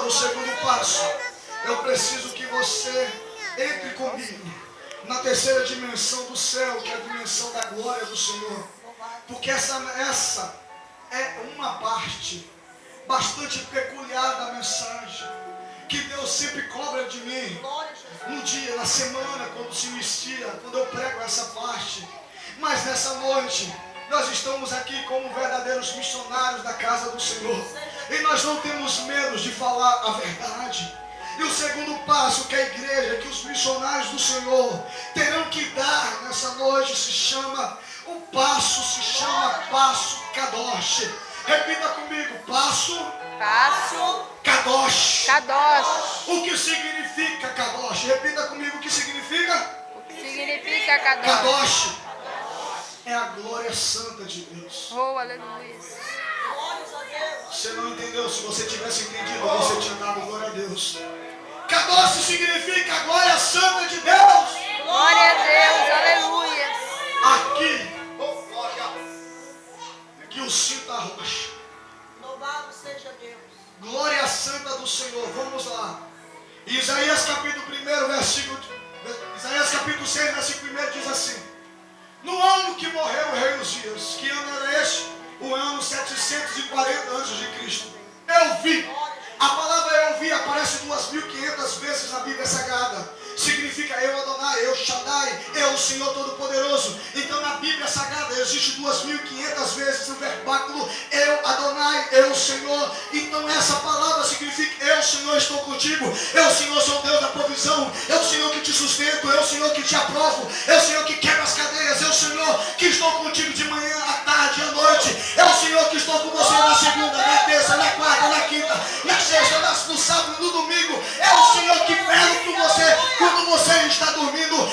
o segundo passo. Eu preciso que você entre comigo na terceira dimensão do céu, que é a dimensão da glória do Senhor. Porque essa é uma parte bastante peculiar da mensagem que Deus sempre cobra de mim no dia, na semana, quando se inicia, quando eu prego essa parte. Mas nessa noite nós estamos aqui como verdadeiros missionários da casa do Senhor, e nós não temos medo de falar a verdade. E o segundo passo que a igreja, que os missionários do Senhor terão que dar nessa noite se chama passo Kadosh. Repita comigo, passo Kadosh. O que significa Kadosh? Repita comigo, o que significa? Significa Kadosh. Kadosh é a glória santa de Deus. Oh, aleluia. Você não entendeu? Se você tivesse entendido, você tinha dado glória a Deus. Kadosh significa a glória santa de Deus. Glória a Deus, aleluia. Aqui que o cinto arrocha. Louvado seja Deus. Glória santa do Senhor. Vamos lá. Isaías capítulo 1, versículo. Isaías capítulo 6, versículo 1 diz assim: no ano que morreu o rei Uzias, que ano era este? O ano 740 a.C. Eu vi. A palavra eu vi aparece 2.500 vezes na Bíblia Sagrada. Significa eu Adonai, eu Shaddai, eu o Senhor Todo-Poderoso. Então na Bíblia Sagrada existe 2.500 vezes o verbáculo eu Adonai, eu o Senhor. Então essa palavra significa eu Senhor estou contigo, eu Senhor sou Deus da provisão, eu Senhor que te sustento, eu Senhor que te aprovo, eu Senhor que quebra as cadeias, eu Senhor que estou contigo de manhã, à tarde, à noite, eu Senhor que estou com você na segunda, na terça, na quarta, na quinta, na sexta, no sábado, no domingo, é o Senhor que vela por você quando você está dormindo,